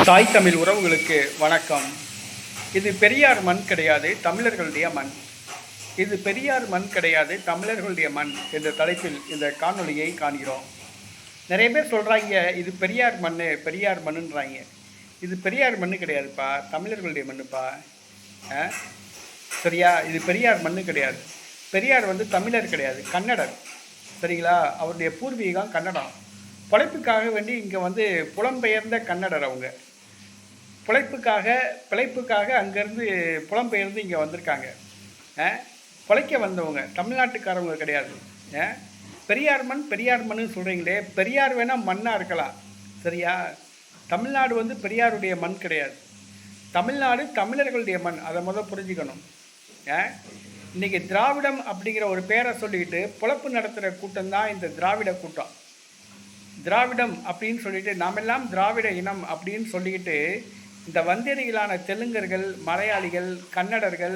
தாய் தமிழ் உறவுகளுக்கு வணக்கம். இது பெரியார் மண் கிடையாது, தமிழர்களுடைய மண். இது பெரியார் மண் கிடையாது, தமிழர்களுடைய மண் என்ற தலைப்பில் இந்த காணொலியை காண்கிறோம். நிறைய பேர் சொல்கிறாங்க இது பெரியார் மண், பெரியார் மண்ணுன்றாங்க. இது பெரியார் மண் கிடையாதுப்பா, தமிழர்களுடைய மண்ணுப்பா. சரியா? இது பெரியார் மண் கிடையாது. பெரியார் தமிழர் கிடையாது, கன்னடர். சரிங்களா? அவருடைய பூர்வீகம் கன்னடம். பிழைப்புக்காக வேண்டி இங்கே புலம்பெயர்ந்த கன்னடர். அவங்க பிழைப்புக்காக அங்கேருந்து புலம்பெயர்ந்து இங்கே வந்திருக்காங்க. பிழைக்க வந்தவங்க, தமிழ்நாட்டுக்காரவங்க கிடையாது. பெரியார் மண்ணுன்னு சொல்கிறீங்களே, பெரியார் வேணால் மண்ணாக இருக்கலாம். சரியா? தமிழ்நாடு பெரியாருடைய மண் கிடையாது. தமிழ்நாடு தமிழர்களுடைய மண். அதை புரிஞ்சுக்கணும். இன்றைக்கி திராவிடம் அப்படிங்கிற ஒரு பேரை சொல்லிக்கிட்டு பொழப்பு நடத்துகிற கூட்டம் தான் இந்த திராவிட கூட்டம். திராவிடம் அப்படின்னு சொல்லிட்டு நாமெல்லாம் திராவிட இனம் அப்படின்னு சொல்லிக்கிட்டு இந்த வந்தேரிகளான தெலுங்கர்கள், மலையாளிகள், கன்னடர்கள்,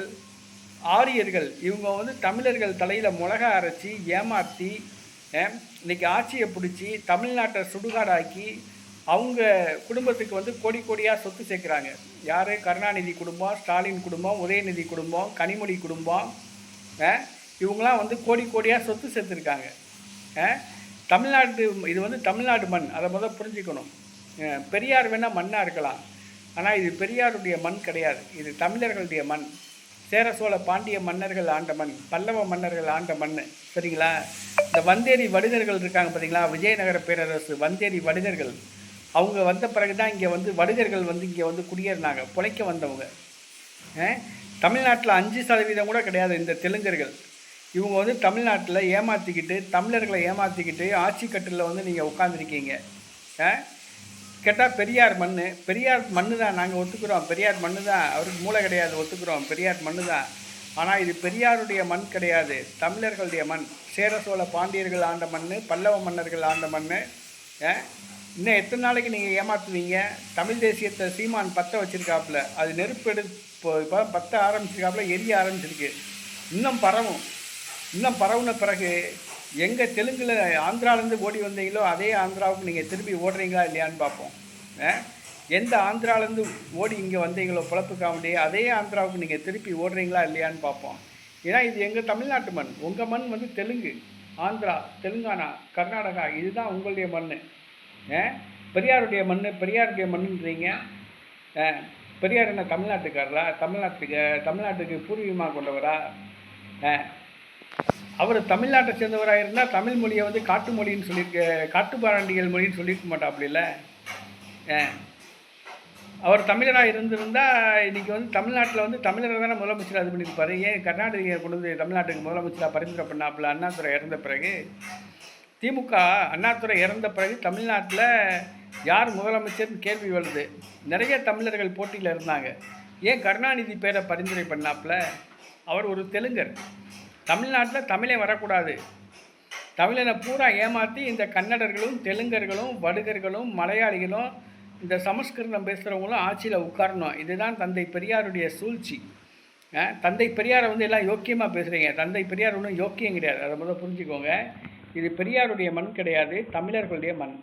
ஆரியர்கள் இவங்க தமிழர்கள் தலையில் மிளகா அரைச்சி ஏமாற்றி இன்றைக்கி ஆட்சியை பிடிச்சி தமிழ்நாட்டை சுடுகாடாக்கி அவங்க குடும்பத்துக்கு கோடி கோடியாக சொத்து சேர்க்குறாங்க. யார்? கருணாநிதி குடும்பம், ஸ்டாலின் குடும்பம், உதயநிதி குடும்பம், கனிமொழி குடும்பம். இவங்களாம் கோடி கோடியாக சொத்து சேர்த்துருக்காங்க. தமிழ்நாடு இது தமிழ்நாடு மண். அதை புரிஞ்சுக்கணும். பெரியார் வேணால் மண்ணாக இருக்கலாம், ஆனால் இது பெரியாருடைய மண் கிடையாது. இது தமிழர்களுடைய மண். சேர சோழ பாண்டிய மன்னர்கள் ஆண்ட மண், பல்லவ மன்னர்கள் ஆண்ட மண். சரிங்களா? இந்த வந்தேரி வடுகர்கள் இருக்காங்க பார்த்தீங்களா? விஜயநகர பேரரசு வந்தேரி வடுகர்கள். அவங்க வந்த பிறகு தான் இங்கே வடுகர்கள் இங்கே குடியேறினாங்க, பிழைக்க வந்தவங்க. தமிழ்நாட்டில் 5% கூட கிடையாது இந்த தெலுங்கர்கள். இவங்க தமிழ்நாட்டில் ஏமாற்றிக்கிட்டு, தமிழர்களை ஏமாற்றிக்கிட்டு ஆட்சி கட்டில் நீங்கள் உட்காந்துருக்கீங்க. கேட்டால் பெரியார் மண், பெரியார் மண்ணு தான். நாங்கள் ஒத்துக்கிறோம், பெரியார் மண்ணு தான். அவருக்கு மூளை கிடையாது, ஒத்துக்கிறோம், பெரியார் மண்ணு தான். ஆனால் இது பெரியாருடைய மண் கிடையாது, தமிழர்களுடைய மண். சேர சோழ பாண்டியர்கள் ஆண்ட மண், பல்லவ மன்னர்கள் ஆண்ட மண். இன்னும் எத்தனை நாளைக்கு நீங்கள் ஏமாற்றுவீங்க? தமிழ் தேசியத்தை சீமான் பற்ற வச்சுருக்காப்புல, அது நெருப்பு இப்போ பற்ற ஆரம்பிச்சிருக்காப்புல, எரிய ஆரம்பிச்சிருக்கு. இன்னும் பரவுன பிறகு எங்கள் தெலுங்கில் ஆந்திராவிலேருந்து ஓடி வந்தீங்களோ அதே ஆந்திராவுக்கு நீங்கள் திரும்பி ஓடுறீங்களா இல்லையான்னு பார்ப்போம். எந்த ஆந்திராவிலேருந்து ஓடி இங்கே வந்தீங்களோ பொழப்புக்காக அதே ஆந்திராவுக்கு நீங்கள் திருப்பி ஓடுறீங்களா இல்லையான்னு பார்ப்போம். ஏன்னா இது எங்கள் தமிழ்நாட்டு மண். உங்கள் மண் தெலுங்கு, ஆந்திரா, தெலுங்கானா, கர்நாடகா. இதுதான் உங்களுடைய மண். பெரியாருடைய மண், பெரியாருடைய மண்ணுன்றீங்க. பெரியார் என்ன தமிழ்நாட்டுக்காரரா? தமிழ்நாட்டுக்கு பூர்வீகமாக கொண்டவரா? அவர் தமிழ்நாட்டை சேர்ந்தவராக இருந்தால் தமிழ் மொழியை காட்டு மொழின்னு காட்டுப்பாராண்டிகள் மொழின்னு சொல்லியிருக்க மாட்டாப்புல. அவர் தமிழராக இருந்திருந்தால் இன்றைக்கி தமிழ்நாட்டில் தமிழரை தானே முதலமைச்சராக இது பண்ணியிருப்பார். ஏன் கர்நாடகையை கொண்டு தமிழ்நாட்டுக்கு முதலமைச்சராக பரிந்துரை பண்ணாப்புல? அண்ணாதுரை இறந்த பிறகு, திமுக அண்ணாதுரை இறந்த பிறகு தமிழ்நாட்டில் யார் முதலமைச்சர்னு கேள்வி வருது. நிறைய தமிழர்கள் போட்டியில் இருந்தாங்க. ஏன் கருணாநிதி பேரை பரிந்துரை பண்ணாப்புல? அவர் ஒரு தெலுங்கர். தமிழ்நாட்டில் தமிழே வரக்கூடாது. தமிழனை பூரா ஏமாற்றி இந்த கன்னடர்களும், தெலுங்கர்களும், வடுகர்களும், மலையாளிகளும், இந்த சமஸ்கிருதம் பேசுகிறவங்களும் ஆட்சியில் உட்காரணும். இதுதான் தந்தை பெரியாருடைய சூழ்ச்சி. தந்தை பெரியாரை எல்லாம் யோக்கியமாக பேசுகிறீங்க. தந்தை பெரியார் ஒன்றும் யோக்கியம் கிடையாது. அதை புரிஞ்சுக்கோங்க. இது பெரியாருடைய மண் கிடையாது, தமிழர்களுடைய மண்.